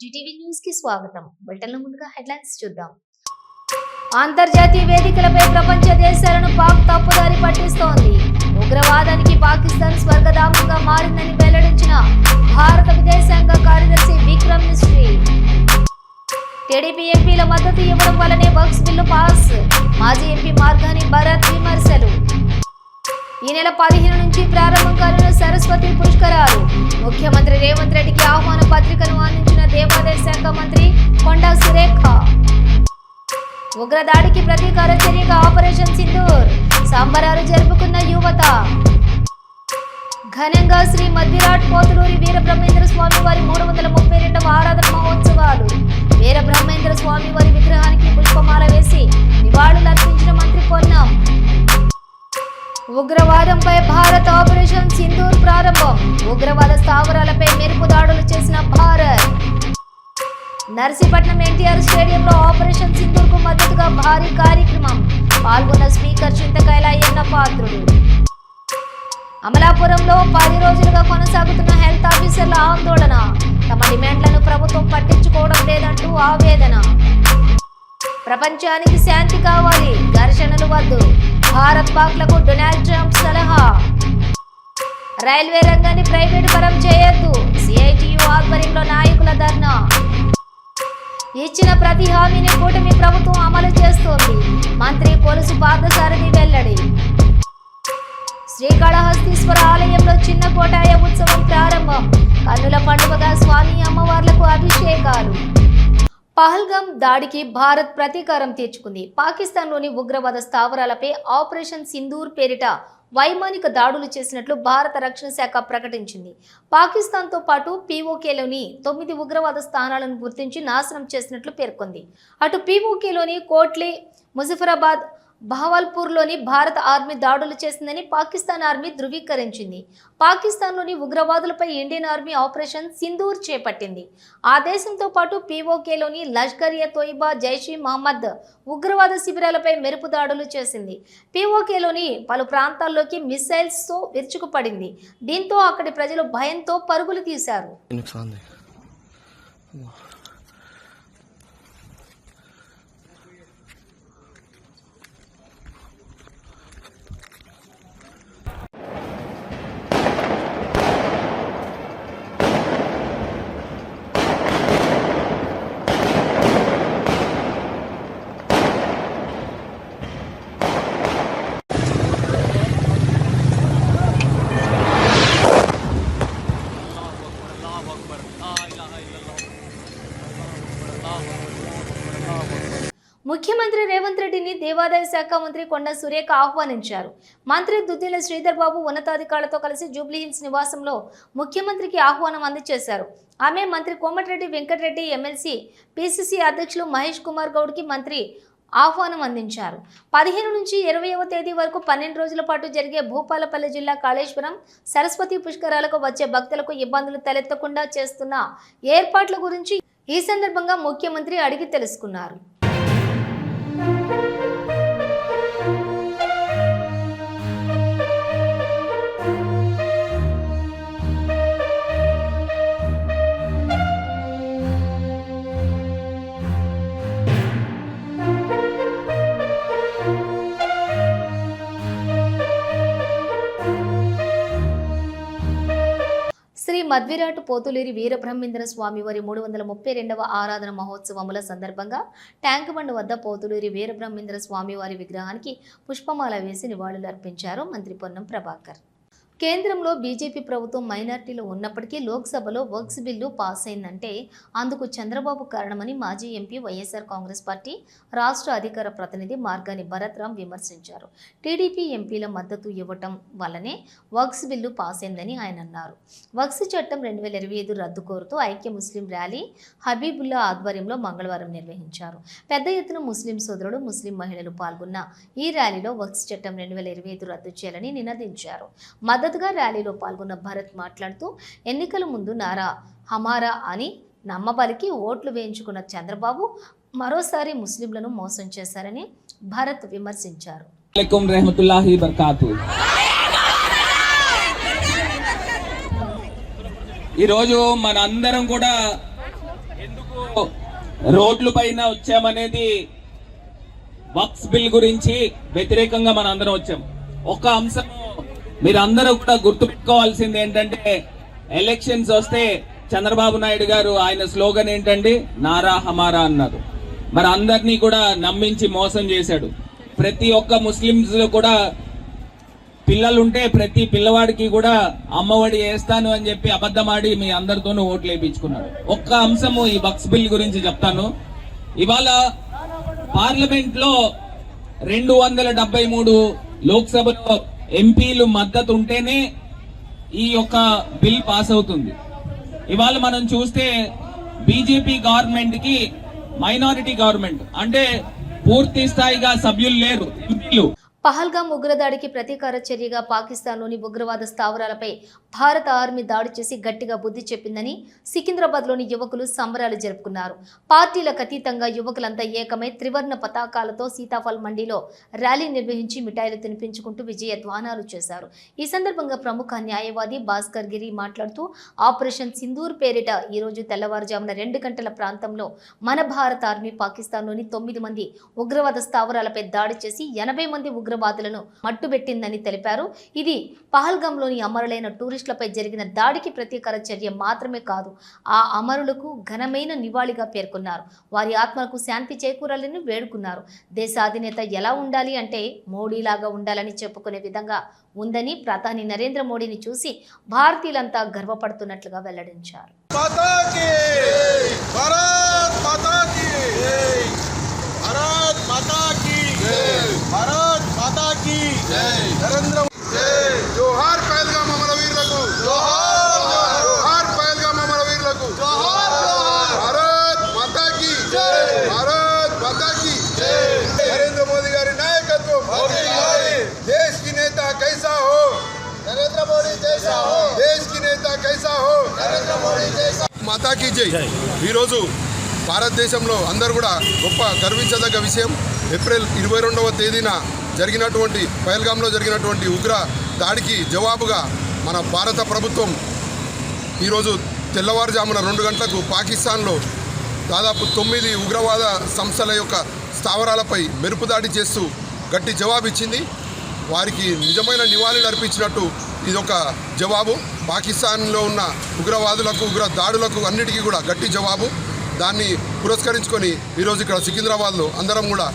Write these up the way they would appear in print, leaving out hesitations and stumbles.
Zee TV news కి స్వాగతం. బులెటిన్లో ముందుగా హెడ్లైన్స్ చూద్దాం. అంతర్జాతీయ వేదికలపై ప్రపంచ దేశాలను పాక్ తప్పుదారి పట్టిస్తోంది. ఉగ్రవాదానికి పాకిస్తాన్ స్వర్గధామంగా మారిందని వెల్లడించిన భారత విదేశాంగ కార్యదర్శి విక్రమ్ మిశ్రీ. టీడీపీ ఎంపీల మద్దతు ఇవ్వడం వల్లనే వక్ఫ్ బిల్లు పాస్. మాజీ ఎంపీ మార్గాని భరత్ విమర్శలు. ఈ నెల 15 నుంచి ప్రారంభం కానున్న సరస్వతి పుష్కరాలు. ముఖ్యమంత్రి రేవంత్ రెడ్డికి ఆహ్వాన పత్రికను అందించిన దేవాదాయ శాఖ మంత్రి కొండా సురేఖ. ఉగ్రదాడికి ప్రతీకార చర్యగా ఆపరేషన్ సింధూర్. సంబరాలు జరుపుకున్న యువత. ఘనంగా శ్రీ మధ్విరాట్ పోతులూరి వీరబ్రహ్మేంద్ర స్వామి వారి 332వ ఆరాధన మహోత్సవాలు. వీరబ్రహ్మేంద్ర స్వామి వారి విగ్రహానికి పుష్పమాల వేసి నివాళులర్పించిన మంత్రి పొన్నం. ఉగ్రవాదంపై భారత్ ఆపరేషన్ సింధూర్ ప్రారంభం. ఉగ్రవాద స్థావరాలపై మెరుపు దాడులు చేసిన భారత్. నర్సీపట్నం ఎన్టీఆర్ స్టేడియంలో ఆపరేషన్ సింధూర్ కు మద్దతుగా భారీ కార్యక్రమం. పాల్గొన్న స్పీకర్ చింతకాయల అయ్యన్న పాత్రుడు. అమలాపురంలో 10 రోజులుగా కొనసాగుతున్న హెల్త్ ఆఫీసర్ల ఆందోళన. తమ డిమాండ్లను ప్రభుత్వం పట్టించుకోవడం లేదంటూ ఆవేదన. ప్రపంచానికి శాంతి కావాలి, ఘర్షణలు వద్దు. భారత్ పాక్లకు డొనాల్డ్ ట్రంప్ సలహా. రైల్వే రంగాన్ని ప్రైవేటు పరం చేయొద్దు. సిఐటియు ఆధ్వర్యంలో నాయకుల ధర్నా. ఇచ్చిన ప్రతి హామీని కూటమి ప్రభుత్వం అమలు చేస్తోంది. మంత్రి కొలుసు పార్థసారథి వెల్లడి. శ్రీకాళహస్తీశ్వర ఆలయంలో చిన్న కోటాయ ఉత్సవం ప్రారంభం. కన్నుల పండుగగా స్వామి అమ్మవార్లకు అభిషేకాలు. పహల్గామ్ దాడికి భారత్ ప్రతీకారం తీర్చుకుంది. పాకిస్తాన్లోని ఉగ్రవాద స్థావరాలపై ఆపరేషన్ సింధూర్ పేరిట వైమానిక దాడులు చేసినట్లు భారత రక్షణ శాఖ ప్రకటించింది. పాకిస్తాన్తో పాటు పీఓకేలోని 9 ఉగ్రవాద స్థానాలను గుర్తించి నాశనం చేసినట్లు పేర్కొంది. అటు పీఓకేలోని కోట్లీ, ముజఫరాబాద్, బహవల్పూర్లోని భారత ఆర్మీ దాడులు చేసిందని పాకిస్తాన్ ఆర్మీ ధృవీకరించింది. పాకిస్తాన్లోని ఉగ్రవాదులపై ఇండియన్ ఆర్మీ ఆపరేషన్ సింధూర్ చేపట్టింది. ఆ దేశంతో పాటు పీఓకేలోని లష్కర్-ఎ-తోయిబా, జైష్-ఇ-మహమ్మద్ ఉగ్రవాద శిబిరాలపై మెరుపు దాడులు చేసింది. పీఓకేలోని పలు ప్రాంతాల్లోకి మిసైల్స్తో విరుచుకుపడింది. దీంతో అక్కడి ప్రజలు భయంతో పరుగులు తీశారు. ముఖ్యమంత్రి రేవంత్ రెడ్డిని దేవాదాయ శాఖ మంత్రి కొండా సురేఖ ఆహ్వానించారు. మంత్రి దుద్దిల శ్రీధర్ బాబు ఉన్నతాధికారులతో కలిసి జూబ్లీహిల్స్ నివాసంలో ముఖ్యమంత్రికి ఆహ్వానం అందజేశారు. ఆమె మంత్రి కోమటిరెడ్డి వెంకటరెడ్డి, ఎమ్మెల్సీ పిసిసి అధ్యక్షులు మహేష్ కుమార్ గౌడ్కి మంత్రి ఆహ్వానం అందించారు. 15 నుంచి 20వ తేదీ వరకు 12 రోజుల పాటు జరిగే భూపాలపల్లి జిల్లా కాళేశ్వరం సరస్వతి పుష్కరాలకు వచ్చే భక్తులకు ఇబ్బందులు తలెత్తకుండా చేస్తున్న ఏర్పాట్ల గురించి ఈ సందర్భంగా ముఖ్యమంత్రి అడిగి తెలుసుకున్నారు. శ్రీ మధ్విరాట్ పోతులూరి వీరబ్రహ్మేంద్ర స్వామి వారి 332వ ఆరాధన మహోత్సవముల సందర్భంగా ట్యాంక్ బండ్ వద్ద పోతులూరి వీరబ్రహ్మేంద్ర స్వామి వారి విగ్రహానికి పుష్పమాల వేసి నివాళులు అర్పించారు మంత్రి పొన్నం ప్రభాకర్. కేంద్రంలో బీజేపీ ప్రభుత్వం మైనార్టీలో ఉన్నప్పటికీ లోక్సభలో వక్ఫ్ బిల్లు పాస్ అయిందంటే అందుకు చంద్రబాబు కారణమని మాజీ ఎంపీ వైఎస్ఆర్ కాంగ్రెస్ పార్టీ రాష్ట్ర అధికార ప్రతినిధి మార్గాని భరత్ విమర్శించారు. టీడీపీ ఎంపీల మద్దతు ఇవ్వటం వల్లనే వక్ఫ్ బిల్లు పాస్ అయిందని ఆయన అన్నారు. వక్ఫ్ చట్టం 2025 రద్దు కోరుతూ ఐక్య ముస్లిం ర్యాలీ హబీబుల్లా ఆధ్వర్యంలో మంగళవారం నిర్వహించారు. పెద్ద ఎత్తున ముస్లిం సోదరులు, ముస్లిం మహిళలు పాల్గొన్న ఈ ర్యాలీలో వక్ఫ్ చట్టం 2025 రద్దు చేయాలని నినదించారు. మద్దతుగా ర్యాలీలో పాల్గొన్న భరత్ మాట్లాడుతూ ఎన్నికల ముందు నారా హమారా అని నమ్మబలికి ఓట్లు వేయించుకున్న చంద్రబాబు మరోసారి ముస్లింలను మోసం చేశారని భరత్ విమర్శించారు. ఈరోజు మనందరం కూడా ఎందుకు రోడ్ల పైన వచ్చామనేది వక్ఫ్ బిల్ గురించి వ్యతిరేకంగా మన అందరం వచ్చాం. ఒక అంశం మీరందరూ కూడా గుర్తుపెట్టుకోవాల్సింది ఏంటంటే, ఎలక్షన్స్ వస్తే చంద్రబాబు నాయుడు గారు ఆయన స్లోగన్ ఏంటంటే నారా హమారా అన్నారు. మరి అందరినీ కూడా నమ్మించి మోసం చేశాడు. ప్రతి ఒక్క ముస్లింస్ కూడా పిల్లలుంటే ప్రతి పిల్లవాడికి కూడా అమ్మఒడి వేస్తాను అని చెప్పి అబద్ధమాడి మీ అందరితోనూ ఓట్లు వేయించుకున్నాడు. ఒక్క అంశము ఈ వక్ఫ్ బిల్ గురించి చెప్తాను. ఇవాళ పార్లమెంట్ లో 273 లోక్సభలో ఎంపీలు మద్దతు ఉంటేనే ఈ యొక్క బిల్ పాస్ అవుతుంది. ఇవాళ మనం చూస్తే బీజేపీ గవర్నమెంట్ కి మైనారిటీ గవర్నమెంట్ అంటే పూర్తి స్థాయిగా సభ్యులు లేరు, ఎంపీలు. పహల్గాం ఉగ్రదాడికి ప్రతీకార చర్యగా పాకిస్తాన్లోని ఉగ్రవాద స్థావరాలపై భారత ఆర్మీ దాడి చేసి గట్టిగా బుద్ధి చెప్పిందని సికింద్రాబాద్లోని యువకులు సంబరాలు జరుపుకున్నారు. పార్టీలకు అతీతంగా యువకులంతా ఏకమై త్రివర్ణ పతాకాలతో సీతాఫల్ మండీలో ర్యాలీ నిర్వహించి మిఠాయిలు తినిపించుకుంటూ విజయధ్వానాలు చేశారు. ఈ సందర్భంగా ప్రముఖ న్యాయవాది భాస్కర్ గిరి మాట్లాడుతూ, ఆపరేషన్ సింధూర్ పేరిట ఈరోజు తెల్లవారుజామున 2 గంటల ప్రాంతంలో మన భారత ఆర్మీ పాకిస్తాన్లోని 9 మంది ఉగ్రవాద స్థావరాలపై దాడి చేసి 80 మంది ఉగ్రవాదులను మట్టుబెట్టిందని తెలిపారు. ఇది పహల్గాంలోని అమరులైన టూరిస్టులపై జరిగిన దాడికి ప్రతీకార చర్య మాత్రమే కాదు, ఆ అమరులకు ఘనమైన నివాళిగా పేర్కొన్నారు. వారి ఆత్మలకు శాంతి చేకూరాలని వేడుకున్నారు. దేశ అధినేత ఎలా ఉండాలి అంటే మోడీలాగా ఉండాలని చెప్పుకునే విధంగా ఉందని ప్రధాని నరేంద్ర మోడీని చూసి భారతీయులంతా గర్వపడుతున్నట్లుగా వెల్లడించారు. भारत माता की जय। नरेंद्र जय। जोहार पहलगाम अमरवीरुలకు जोहार जोहार पहलगाम अमरवीरुలకు जोहार जोहार। भारत माता की जय। भारत माता की जय। नरेंद्र मोदी गारी नायकत्व मोदी गारी। देश की नेता कैसा हो नरेंद्र मोदी जैसा हो। देश की नेता कैसा हो नरेंद्र मोदी जैसा। माता की जय। ఈ రోజు భారతదేశంలో అందరూ కూడా గొప్ప గర్వించదగ్గ విషయం. ఏప్రిల్ 22వ తేదీన జరిగినటువంటి పహల్గాంలో జరిగినటువంటి ఉగ్ర దాడికి జవాబుగా మన భారత ప్రభుత్వం ఈరోజు తెల్లవారుజామున 2 గంటలకు పాకిస్తాన్లో దాదాపు 9 ఉగ్రవాద సంస్థల యొక్క స్థావరాలపై మెరుపు దాడి చేస్తూ గట్టి జవాబు ఇచ్చింది. వారికి నిజమైన నివాళులు అర్పించినట్టు ఇదొక జవాబు. పాకిస్తాన్లో ఉన్న ఉగ్రవాదులకు ఉగ్ర దాడులకు అన్నిటికీ కూడా గట్టి జవాబు. దాన్ని పురస్కరించుకొని ఈరోజు ఇక్కడ సికింద్రాబాద్లో అందరం కూడా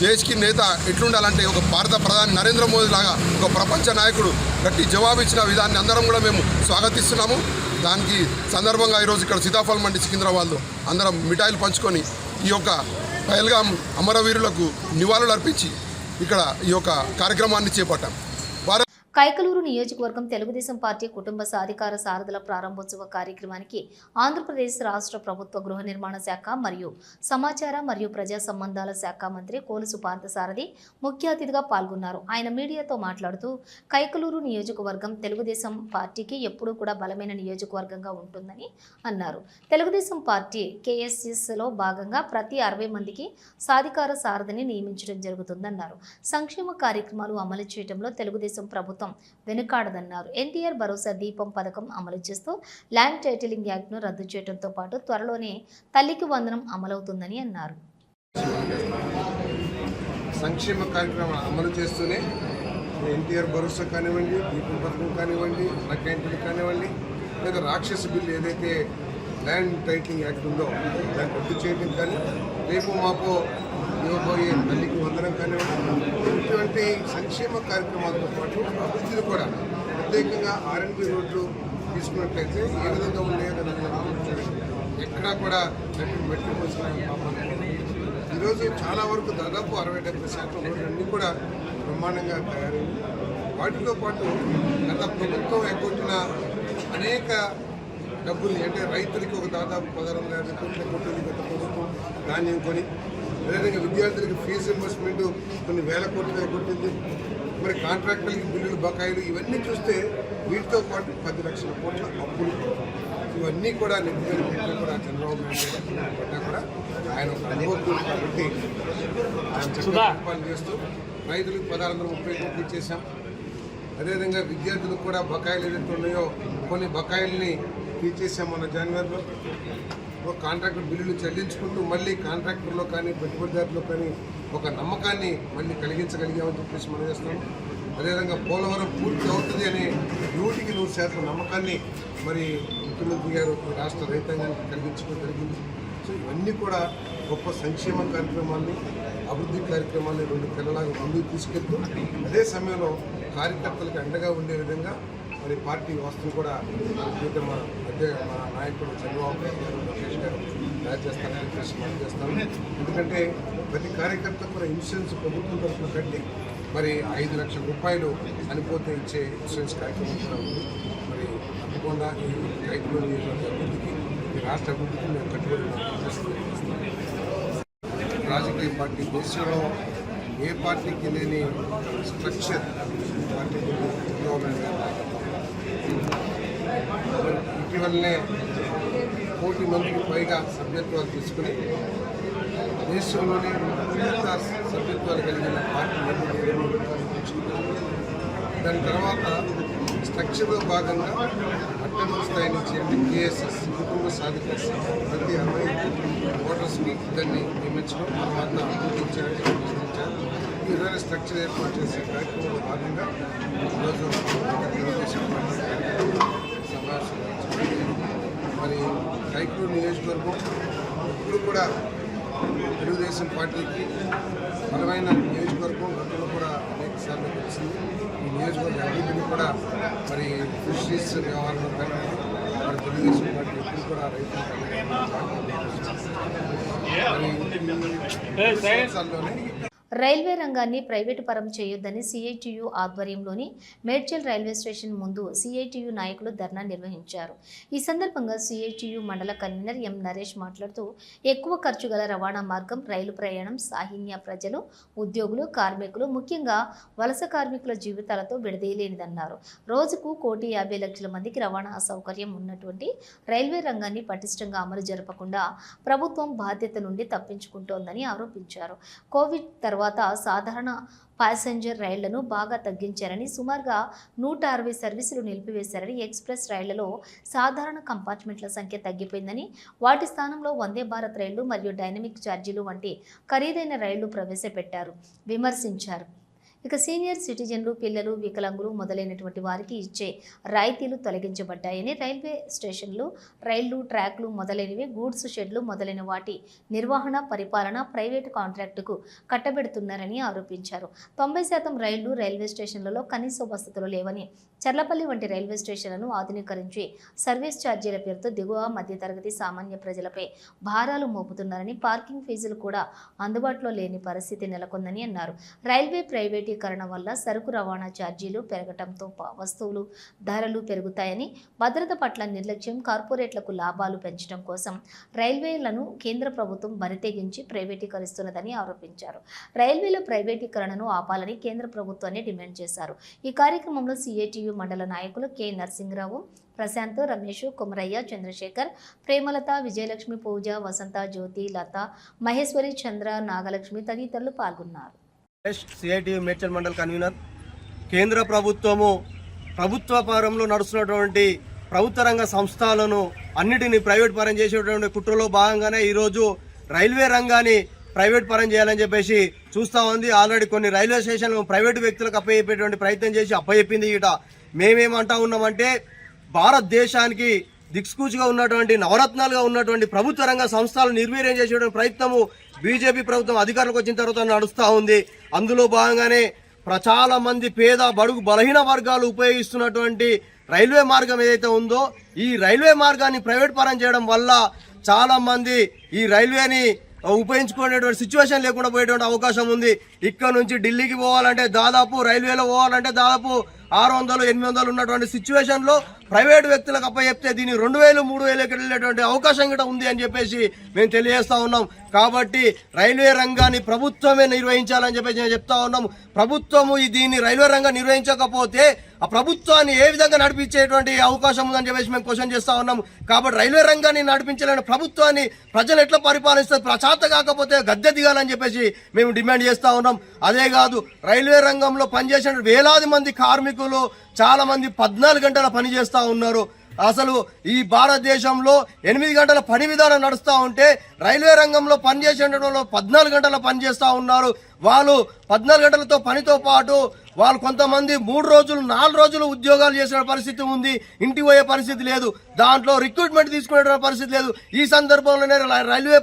దేశ్కి నేత ఎట్లుండాలంటే ఒక భారత ప్రధాని నరేంద్ర మోదీ లాగా ఒక ప్రపంచ నాయకుడు గట్టి జవాబు ఇచ్చిన విధాన్ని అందరం కూడా మేము స్వాగతిస్తున్నాము. దానికి సందర్భంగా ఈరోజు ఇక్కడ సీతాఫల్ మండి సికింద్రాబాద్లో అందరం మిఠాయిలు పంచుకొని ఈ యొక్క పహల్గాం అమరవీరులకు నివాళులు అర్పించి ఇక్కడ ఈ యొక్క కార్యక్రమాన్ని చేపట్టాం. కైకలూరు నియోజకవర్గం తెలుగుదేశం పార్టీ కుటుంబ సాధికార సారథుల ప్రారంభోత్సవ కార్యక్రమానికి ఆంధ్రప్రదేశ్ రాష్ట్ర ప్రభుత్వ గృహ నిర్మాణ శాఖ మరియు సమాచార మరియు ప్రజా సంబంధాల శాఖ మంత్రి కోలుసు పార్థసారథి ముఖ్య అతిథిగా పాల్గొన్నారు. ఆయన మీడియాతో మాట్లాడుతూ, కైకలూరు నియోజకవర్గం తెలుగుదేశం పార్టీకి ఎప్పుడూ కూడా బలమైన నియోజకవర్గంగా ఉంటుందని అన్నారు. తెలుగుదేశం పార్టీ కేఎస్ఎస్లో భాగంగా ప్రతి 60 మందికి సాధికార సారథిని నియమించడం జరుగుతుందన్నారు. సంక్షేమ కార్యక్రమాలు అమలు చేయడంలో తెలుగుదేశం ప్రభుత్వం వెనుకాడదన్నారు. ఎన్టీఆర్ భరోసా దీపం పథకం అమలు చేస్తూ ల్యాండ్ టైటిలింగ్ యాక్ట్ను రద్దు చేయడంతో పాటు త్వరలోనే తల్లికి వందనం అమలవుతుందని అన్నారు. సంక్షేమ కార్యక్రమం అమలు చేస్తూనే ఎన్టీఆర్ భరోసా కానివ్వండి, దీపం పథకం కానివ్వండి, అకౌంట్లు కానివ్వండి, లేదా రాక్షస బిల్లు ఏదైతే ల్యాండ్ టైటిలింగ్ యాక్ట్ ఉందో దాన్ని రద్దు చేయడం కానీ, రేపు మాపో ఇవ్వబోయే తల్లికి వందనం కానివ్వండి, ఇటువంటి సంక్షేమ కార్యక్రమాలతో పాటు అభివృద్ధిని కూడా ప్రత్యేకంగా R&B రోడ్లు తీసుకున్నట్లయితే ఏ విధంగా ఉన్నాయో ఎక్కడా కూడా మెట్లు పోసిన ఈరోజు చాలా వరకు దాదాపు 60-70% రోడ్లన్నీ కూడా బ్రహ్మాండంగా తయారైంది. వాటితో పాటు గత ప్రభుత్వం ఎగ్గొట్టిన అనేక డబ్బుల్ని అంటే రైతులకి ఒక దాదాపు 1650 కోట్ల కొట్టింది గత ప్రభుత్వం, ధాన్యం కొని. అదేవిధంగా విద్యార్థులకి ఫీజు రింబర్స్మెంట్ కొన్ని వేల కోట్లు ఎగ్గొట్టింది. మరి కాంట్రాక్టర్లకి బిల్లులు, బకాయిలు ఇవన్నీ చూస్తే వీటితో పాటు 10 లక్షల కోట్ల అప్పులు, ఇవన్నీ కూడా నిధులు పెట్టి కూడా చంద్రబాబు నాయుడు పడ్డా కూడా ఆయన ఒక అనుభవం కాబట్టి ఆయన చక్కగా చేస్తూ రైతులకు 1630 కోట్లు ఇచ్చేసాం. అదేవిధంగా విద్యార్థులకు కూడా బకాయిలు ఏదైతే ఉన్నాయో కొన్ని బకాయిల్ని తీర్చేసాం మన జనవరిలో. కాంట్రాక్టర్ బిల్లులు చెల్లించుకుంటూ మళ్ళీ కాంట్రాక్టర్లో కానీ పెట్టుబడిదారులో కానీ ఒక నమ్మకాన్ని మళ్ళీ కలిగించగలిగామని చెప్పేసి మనం చేస్తున్నాం. అదేవిధంగా పోలవరం పూర్తి అవుతుంది అనే 100% నమ్మకాన్ని మరి ముఖ్యమంత్రి గారు ఈ రాష్ట్ర రైతాంగానికి కలిగించడం జరిగింది. సో ఇవన్నీ కూడా గొప్ప సంక్షేమ కార్యక్రమాల్ని, అభివృద్ధి కార్యక్రమాల్ని 2 పిల్లలాగా ముందుకు తీసుకెళ్తూ అదే సమయంలో కార్యకర్తలకు అండగా ఉండే విధంగా మరి పార్టీ వ్యవస్థను కూడా మా నాయకుడు చంద్రబాబు నాయుడు గారు, లోకేష్ గారు తయారు చేస్తారని చెప్పేసి మనం చేస్తాను. ఎందుకంటే ప్రతి కార్యకర్త కూడా ఇన్సూరెన్స్ ప్రభుత్వం తరఫున కట్టి మరి 5 లక్షల రూపాయలు చనిపోతే ఇచ్చే ఇన్సూరెన్స్ కార్యక్రమం కూడా ఉంది. మరి తప్పకుండా ఈ రైతులు అభివృద్ధికి, ఈ రాష్ట్ర అభివృద్ధికి మేము కట్టుబడి రాజకీయ పార్టీ దేశంలో ఏ పార్టీకి లేని స్ట్రక్చర్ పార్టీకి ఇటీవలనే 1 కోటి మందికి పైగా సభ్యత్వాలు తీసుకుని దేశంలోనే అత్యంత సభ్యత్వాలు కలిగిన పార్టీ దాని తర్వాత స్ట్రక్చర్లో భాగంగా అట్టడుగు స్థాయి నుంచి అంటే కేఎస్ఎస్ కుటుంబ సాధికార ప్రతి 60 ఓటర్స్కి దాన్ని నియమించడం, తర్వాత అభివృద్ధి చేయడానికి ప్రశ్నించారు. ఈ విధంగా స్ట్రక్చర్ ఏర్పాటు చేసే కార్యక్రమంలో భాగంగా ఈరోజు తెలుగుదేశం పార్టీ సమావేశం మరి రైతూరు నియోజకవర్గం ఇప్పుడు కూడా తెలుగుదేశం పార్టీకి బలమైన నియోజకవర్గం, గతంలో కూడా అనేక సార్లు తెలిసింది. ఈ నియోజకవర్గ అభివృద్ధిని కూడా మరి ఫిషరీస్ వ్యవహారంలో కానీ మరి తెలుగుదేశం పార్టీ ఎప్పుడు కూడా రైతులు రైల్వే రంగాన్ని ప్రైవేటు పరం చేయొద్దని సిఐటియు ఆధ్వర్యంలోని మేడ్చల్ రైల్వే స్టేషన్ ముందు సిఐటియు నాయకులు ధర్నా నిర్వహించారు. ఈ సందర్భంగా సిఐటియు మండల కన్వీనర్ ఎం నరేష్ మాట్లాడుతూ ఎక్కువ ఖర్చు గల రవాణా మార్గం రైలు ప్రయాణం సాహిన్య ప్రజలు, ఉద్యోగులు, కార్మికులు, ముఖ్యంగా వలస కార్మికుల జీవితాలతో విడదీయలేనిదన్నారు. రోజుకు 1,50,00,000 మందికి రవాణా సౌకర్యం ఉన్నటువంటి రైల్వే రంగాన్ని పటిష్టంగా అమలు జరపకుండా ప్రభుత్వం బాధ్యత నుండి తప్పించుకుంటోందని ఆరోపించారు. కోవిడ్ తర్వాత సాధారణ ప్యాసింజర్ రైళ్లను బాగా తగ్గించారని, సుమారుగా 160 సర్వీసులు నిలిపివేశారని, ఎక్స్ప్రెస్ రైళ్లలో సాధారణ కంపార్ట్మెంట్ల సంఖ్య తగ్గిపోయిందని, వాటి స్థానంలో వందే భారత్ రైళ్లు మరియు డైనమిక్ ఛార్జీలు వంటి ఖరీదైన రైళ్లు ప్రవేశపెట్టారు విమర్శించారు. ఇక సీనియర్ సిటిజన్లు, పిల్లలు, వికలాంగులు మొదలైనటువంటి వారికి ఇచ్చే రాయితీలు తొలగించబడ్డాయని, రైల్వే స్టేషన్లు, రైళ్లు, ట్రాక్లు మొదలైనవి, గూడ్స్ షెడ్లు మొదలైన వాటి నిర్వహణ, పరిపాలన ప్రైవేటు కాంట్రాక్టుకు కట్టబెడుతున్నారని ఆరోపించారు. 90% రైళ్లు, రైల్వే స్టేషన్లలో కనీస వసతులు లేవని, చర్లపల్లి వంటి రైల్వే స్టేషన్లను ఆధునీకరించి సర్వీస్ ఛార్జీల పేరుతో దిగువ మధ్యతరగతి సామాన్య ప్రజలపై భారాలు మోపుతున్నారని, పార్కింగ్ ఫీజులు కూడా అందుబాటులో లేని పరిస్థితి నెలకొందని అన్నారు. రైల్వే ప్రైవేటీకరణ వల్ల సరుకు రవాణా ఛార్జీలు పెరగటంతో వస్తువులు ధరలు పెరుగుతాయని, భద్రత పట్ల నిర్లక్ష్యం, కార్పొరేట్లకు లాభాలు పెంచడం కోసం రైల్వేలను కేంద్ర ప్రభుత్వం బరితెగించి ప్రైవేటీకరిస్తున్నదని ఆరోపించారు. రైల్వేల ప్రైవేటీకరణను ఆపాలని కేంద్ర ప్రభుత్వాన్ని డిమాండ్ చేశారు. ఈ కార్యక్రమంలో సిఐటియు మండల నాయకులు కె నరసింహరావు, ప్రశాంత్, రమేష్, కుమరయ్య, చంద్రశేఖర్, ప్రేమలత, విజయలక్ష్మి, పూజ, వసంత, జ్యోతి, లత, మహేశ్వరి, చంద్ర, నాగలక్ష్మి తదితరులు పాల్గొన్నారు. CITU Medchal mandal convener. కేంద్ర ప్రభుత్వము ప్రభుత్వ పరంలో నడుస్తున్నటువంటి ప్రభుత్వ రంగ సంస్థలను అన్నిటినీ ప్రైవేట్ పరం చేసేటువంటి కుట్రలో భాగంగానే ఈరోజు రైల్వే రంగాన్ని ప్రైవేట్ పరం చేయాలని చెప్పేసి చూస్తూ ఉంది. ఆల్రెడీ కొన్ని రైల్వే స్టేషన్లు ప్రైవేటు వ్యక్తులకు అప్పయ్యేటువంటి ప్రయత్నం చేసి అప్పచెప్పింది. ఇట మేమేమంటా ఉన్నామంటే భారతదేశానికి దిక్సూచిగా ఉన్నటువంటి నవరత్నాలుగా ఉన్నటువంటి ప్రభుత్వ రంగ సంస్థలను నిర్వీర్యం చేసేటువంటి ప్రయత్నము బీజేపీ ప్రభుత్వం అధికారంలోకి వచ్చిన తర్వాత నడుస్తూ ఉంది. అందులో భాగంగానే చాలా మంది పేద, బడుగు, బలహీన వర్గాలు ఉపయోగిస్తున్నటువంటి రైల్వే మార్గం ఏదైతే ఉందో ఈ రైల్వే మార్గాన్ని ప్రైవేట్ పరం చేయడం వల్ల చాలా మంది ఈ రైల్వేని ఉపయోగించుకునేటువంటి సిచ్యువేషన్ లేకుండా పోయేటువంటి అవకాశం ఉంది. ఇక్కడ నుంచి ఢిల్లీకి పోవాలంటే దాదాపు, రైల్వేలో పోవాలంటే దాదాపు 600-800 ఉన్నటువంటి సిచ్యువేషన్లో ప్రైవేటు వ్యక్తులకు అప్పచెప్తే దీన్ని 2000-3000 వెళ్ళేటువంటి అవకాశం కూడా ఉంది అని చెప్పేసి మేము తెలియజేస్తా ఉన్నాం. కాబట్టి రైల్వే రంగాన్ని ప్రభుత్వమే నిర్వహించాలని చెప్పేసి మేము చెప్తా ఉన్నాం. ప్రభుత్వము దీన్ని రైల్వే రంగం నిర్వహించకపోతే ఆ ప్రభుత్వాన్ని ఏ విధంగా నడిపించేటువంటి అవకాశం ఉందని చెప్పేసి మేము క్వశ్చన్ చేస్తా ఉన్నాం. కాబట్టి రైల్వే రంగాన్ని నడిపించలేని ప్రభుత్వాన్ని ప్రజలు ఎట్లా పరిపాలిస్తారు, ప్రచాత కాకపోతే గద్దె దిగాలని చెప్పేసి మేము డిమాండ్ చేస్తా ఉన్నాం. అదే కాదు, రైల్వే రంగంలో పనిచేసిన వేలాది మంది కార్మికులు చాలా మంది 14 గంటల పని చేస్తూ ఉన్నారు. అసలు ఈ భారతదేశంలో 8 గంటల పని విధానం నడుస్తూ ఉంటే రైల్వే రంగంలో పనిచేసే వాళ్ళు 14 గంటల పని చేస్తూ ఉన్నారు. వాళ్ళు 14 గంటలతో పనితో పాటు వాళ్ళు కొంతమంది 3 రోజులు 4 రోజులు ఉద్యోగాలు చేసిన పరిస్థితి ఉంది. ఇంటికి పోయే పరిస్థితి లేదు. దాంట్లో రిక్రూట్మెంట్ తీసుకునే పరిస్థితి లేదు. ఈ సందర్భంలోనే రైల్వే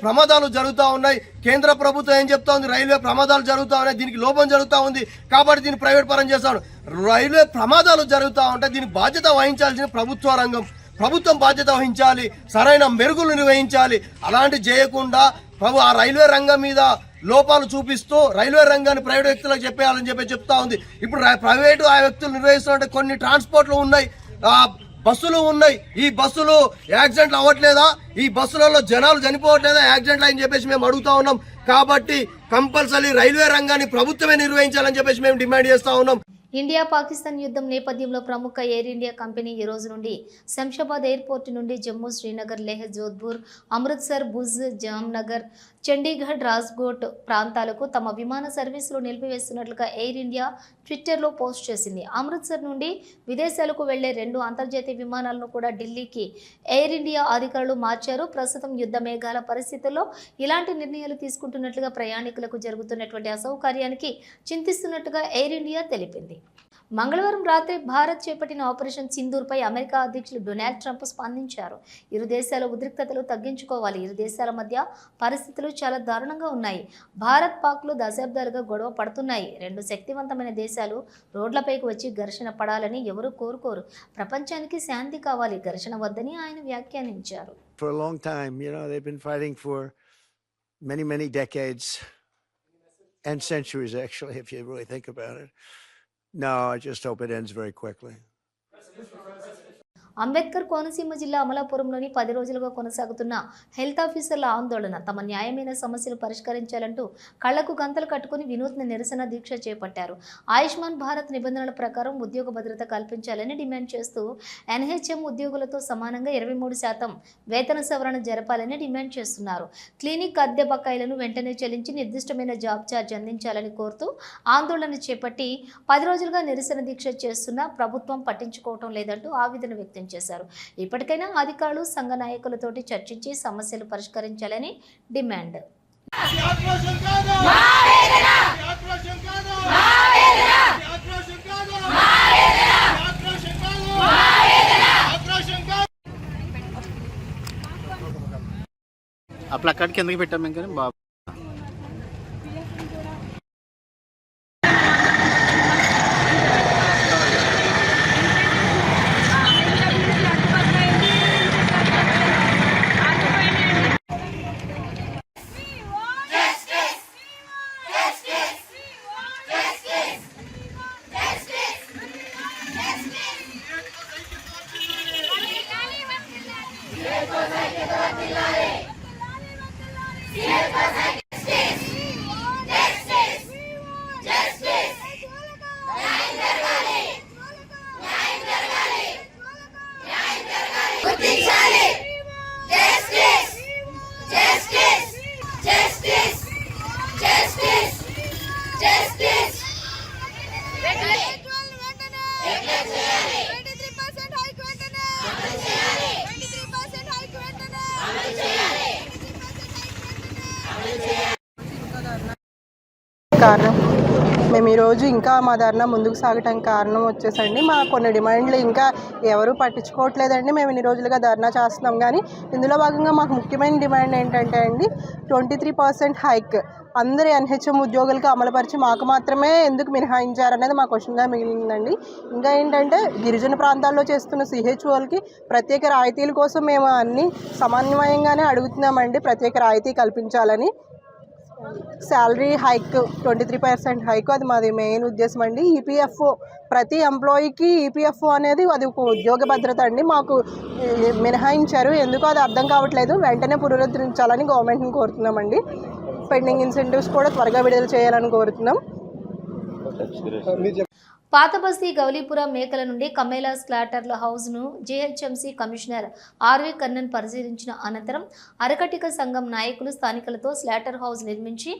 ప్రమాదాలు జరుగుతూ ఉన్నాయి. కేంద్ర ప్రభుత్వం ఏం చెప్తా ఉంది? రైల్వే ప్రమాదాలు జరుగుతూ ఉన్నాయి, దీనికి లోపం జరుగుతూ ఉంది కాబట్టి దీన్ని ప్రైవేట్ పరం చేస్తాను. రైల్వే ప్రమాదాలు జరుగుతూ ఉంటే దీనికి బాధ్యత వహించాల్సిన ప్రభుత్వ రంగం. ప్రభుత్వం బాధ్యత వహించాలి, సరైన మెరుగులు నిర్వహించాలి. అలాంటి చేయకుండా ఆ రైల్వే రంగం మీద లోపాలు చూపిస్తూ రైల్వే రంగాన్ని ప్రైవేట్ వ్యక్తులకు చెప్పేయాలని చెప్తా ఉంది. ఇప్పుడు ప్రైవేటు ఆ వ్యక్తులు నిర్వహిస్తున్నట్టు కొన్ని ట్రాన్స్పోర్ట్లు ఉన్నాయి, బస్సులు ఉన్నాయి. ఈ బస్సులు యాక్సిడెంట్లు అవ్వట్లేదా? ఈ బస్సులలో జనాలు చనిపోవట్లేదా యాక్సిడెంట్లు అని చెప్పేసి మేము అడుగుతా ఉన్నాం. కాబట్టి కంపల్సరీ రైల్వే రంగాన్ని ప్రభుత్వమే నిర్వహించాలని చెప్పేసి మేము డిమాండ్ చేస్తా ఉన్నాం. ఇండియా పాకిస్తాన్ యుద్ధం నేపథ్యంలో ప్రముఖ ఎయిర్ ఇండియా కంపెనీ ఈ రోజు నుండి శంషాబాద్ ఎయిర్పోర్ట్ నుండి జమ్మూ, శ్రీనగర్, లేహ్, జోధ్పూర్, అమృత్సర్, భుజ్, జామ్నగర్, చండీగఢ్, రాజ్కోట్ ప్రాంతాలకు తమ విమాన సర్వీసులు నిలిపివేస్తున్నట్లుగా ఎయిర్ ఇండియా ట్విట్టర్లో పోస్ట్ చేసింది. అమృత్సర్ నుండి విదేశాలకు వెళ్లే 2 అంతర్జాతీయ విమానాలను కూడా ఢిల్లీకి ఎయిర్ ఇండియా అధికారులు మార్చారు. ప్రస్తుతం యుద్ధ మేఘాల పరిస్థితుల్లో ఇలాంటి నిర్ణయాలు తీసుకుంటున్నట్లుగా ప్రయాణికులకు జరుగుతున్నటువంటి అసౌకర్యానికి చింతిస్తున్నట్టుగా ఎయిర్ ఇండియా తెలిపింది. మంగళవారం రాత్రి భారత్ చేపట్టిన ఆపరేషన్ సింధూర్పై అమెరికా అధ్యక్షులు డొనాల్డ్ ట్రంప్ స్పందించారు. ఇరు దేశాల ఉద్రిక్తతలు తగ్గించుకోవాలి. ఇరు దేశాల మధ్య పరిస్థితులు చాలా దారుణంగా ఉన్నాయి. భారత్, పాక్లు దశాబ్దాలుగా గొడవ పడుతున్నాయి. 2 శక్తివంతమైన దేశాలు రోడ్లపైకి వచ్చి ఘర్షణ పడాలని ఎవరు కోరుకోరు. ప్రపంచానికి శాంతి కావాలి, ఘర్షణ వద్దని ఆయన వ్యాఖ్యానించారు. For a long time, they've been fighting for many decades and centuries, actually, if you really think about it. No, I just hope it ends very quickly. Ambedkar Konaseema జిల్లా అమలాపురంలోని 10 రోజులుగా కొనసాగుతున్న హెల్త్ ఆఫీసర్ల ఆందోళన. తమ న్యాయమైన సమస్యలు పరిష్కరించాలంటూ కళ్లకు గంతలు కట్టుకుని వినూత్న నిరసన దీక్ష చేపట్టారు. ఆయుష్మాన్ భారత్ నిబంధనల ప్రకారం ఉద్యోగ భద్రత కల్పించాలని డిమాండ్ చేస్తూ ఎన్హెచ్ఎం ఉద్యోగులతో సమానంగా 23% వేతన సవరణ జరపాలని డిమాండ్ చేస్తున్నారు. క్లినిక్ అద్దె బకాయిలను వెంటనే చెల్లించి నిర్దిష్టమైన జాబ్ ఛార్జ్ అందించాలని కోరుతూ ఆందోళన చేపట్టి 10 రోజులుగా నిరసన దీక్ష చేస్తున్నా ప్రభుత్వం పట్టించుకోవటం లేదంటూ ఆవేదన వ్యక్తం చేశారు. ఇప్పటికైనా అధికారులు సంఘ నాయకులతోటి చర్చించి సమస్యలు పరిష్కరించాలని డిమాండ్. ఆ ప్లకార్డ్ కిందకి పెట్టాం ఇంకా బాబు. కారణం మేము ఈరోజు ఇంకా మా ధర్నా ముందుకు సాగటానికి కారణం వచ్చేసండి మా కొన్ని డిమాండ్లు ఇంకా ఎవరు పట్టించుకోవట్లేదండి. మేము ఇన్ని రోజులుగా ధర్నా చేస్తున్నాం కానీ ఇందులో భాగంగా మాకు ముఖ్యమైన డిమాండ్ ఏంటంటే అండి 23% హైక్ అందరి ఎన్హెచ్ఎం ఉద్యోగులకు అమలుపరిచి మాకు మాత్రమే ఎందుకు మినహాయించారనేది మా క్వశ్చన్గా మిగిలిందండి. ఇంకా ఏంటంటే గిరిజన ప్రాంతాల్లో చేస్తున్న సిహెచ్ఓలకి ప్రత్యేక రాయితీల కోసం మేము అన్ని సమన్వయంగానే అడుగుతున్నామండి. ప్రత్యేక రాయితీ కల్పించాలని. శాలరీ హైక్ 23% హైక్ అది మాది మెయిన్ ఉద్దేశం అండి. ఈపీఎఫ్ఓ ప్రతి ఎంప్లాయీకి ఈపీఎఫ్ఓ అనేది అది ఒక ఉద్యోగ భద్రత అండి. మాకు మినహాయించారు, ఎందుకో అది అర్థం కావట్లేదు. వెంటనే పునరుద్ధరించాలని గవర్నమెంట్ని కోరుతున్నామండి. పెండింగ్ ఇన్సెంటివ్స్ కూడా త్వరగా విడుదల చేయాలని కోరుతున్నాం. పాతబస్తీ గౌలీపుర మేకల నుండి కమేలా స్లాటర్ల హౌస్ను జీహెచ్ఎంసీ కమిషనర్ ఆర్వి కర్ణన్ పరిశీలించిన అనంతరం అరకటిక సంఘం నాయకులు స్థానికులతో స్లాటర్ హౌస్ నిర్మించి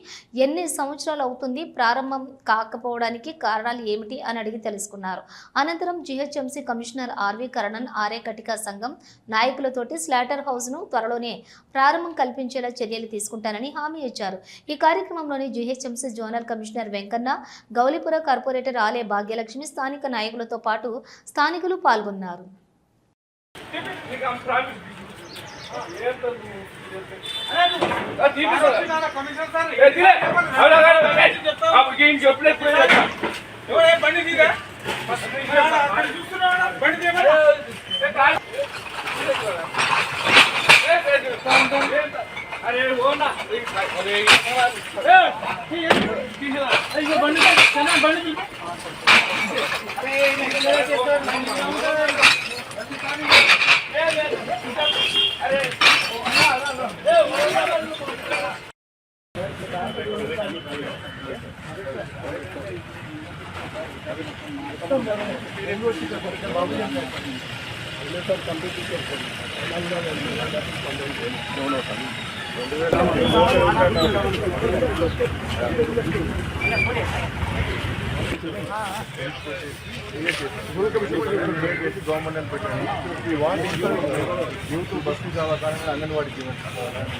ఎన్ని సంవత్సరాలు అవుతుంది, ప్రారంభం కాకపోవడానికి కారణాలు ఏమిటి అని అడిగి తెలుసుకున్నారు. అనంతరం జీహెచ్ఎంసీ కమిషనర్ ఆర్వి కర్ణన్ అరకటిక సంఘం నాయకులతోటి స్లాటర్ హౌస్ను త్వరలోనే ప్రారంభం కల్పించేలా చర్యలు తీసుకుంటానని హామీ ఇచ్చారు. ఈ కార్యక్రమంలోని GHMC zonal commissioner Venkanna, Gowlipura corporator Aale Bhagyalakshmi, స్థానిక నాయకులతో పాటు స్థానికులు పాల్గొన్నారు.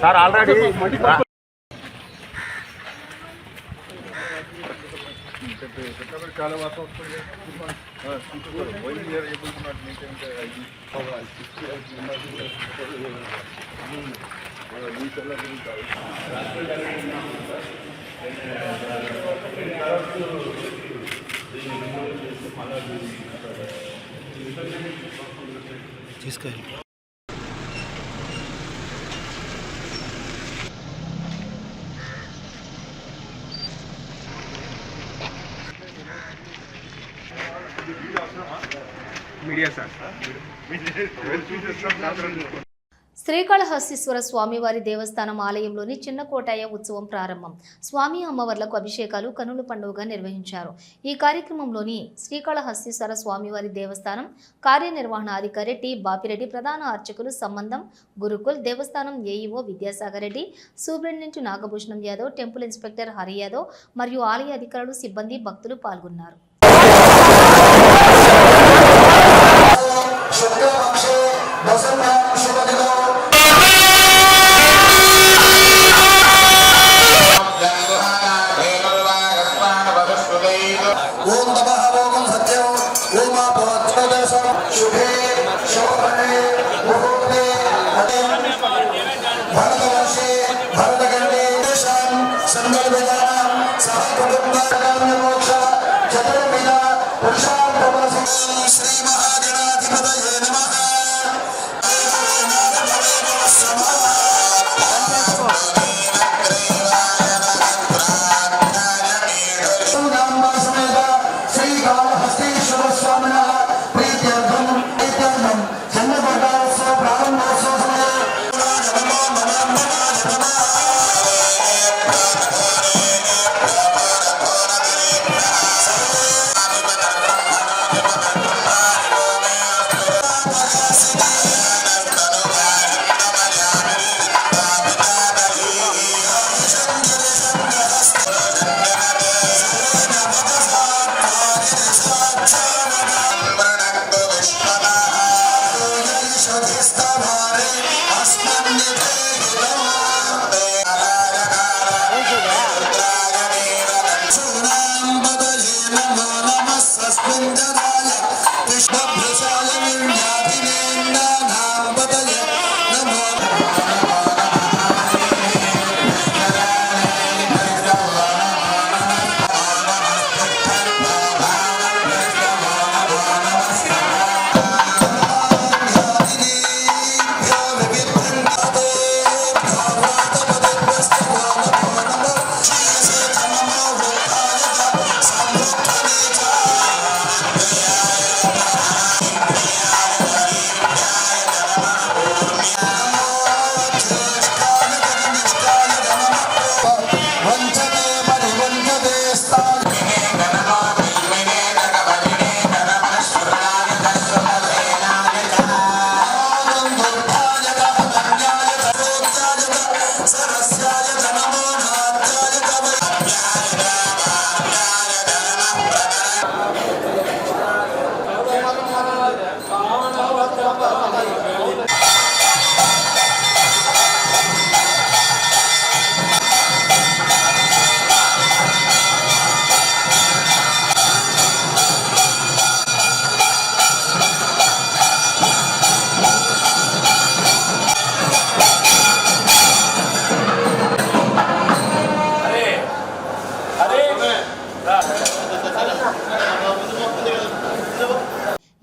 సార్ ఆల్రెడీ చాలా వాసం వస్తుంది. తీసుకెళ్ళి మీడియా సార్ శ్రీకాళహస్తీశ్వర స్వామివారి దేవస్థానం ఆలయంలోని చిన్న కోటాయ ఉత్సవం ప్రారంభం. స్వామి అమ్మవార్లకు అభిషేకాలు కనుల పండుగగా నిర్వహించారు. ఈ కార్యక్రమంలోని శ్రీకాళహస్తీశ్వర స్వామివారి దేవస్థానం కార్యనిర్వహణాధికారి టి బాపిరెడ్డి, ప్రధాన అర్చకులు సంబంధం గురుకుల్, దేవస్థానం AEO Vidyasagar Reddy, superintendent Nagabhushanam Yadav, temple inspector Hari Yadav మరియు ఆలయ అధికారులు, సిబ్బంది, భక్తులు పాల్గొన్నారు. శ్రీ మహాగణాధిపతయే నమః.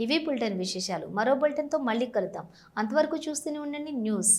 ఇవి బులెటిన్ విశేషాలు. మరో బులెటిన్తో మళ్ళీ కలుద్దాం. అంతవరకు చూస్తూనే ఉండండి న్యూస్.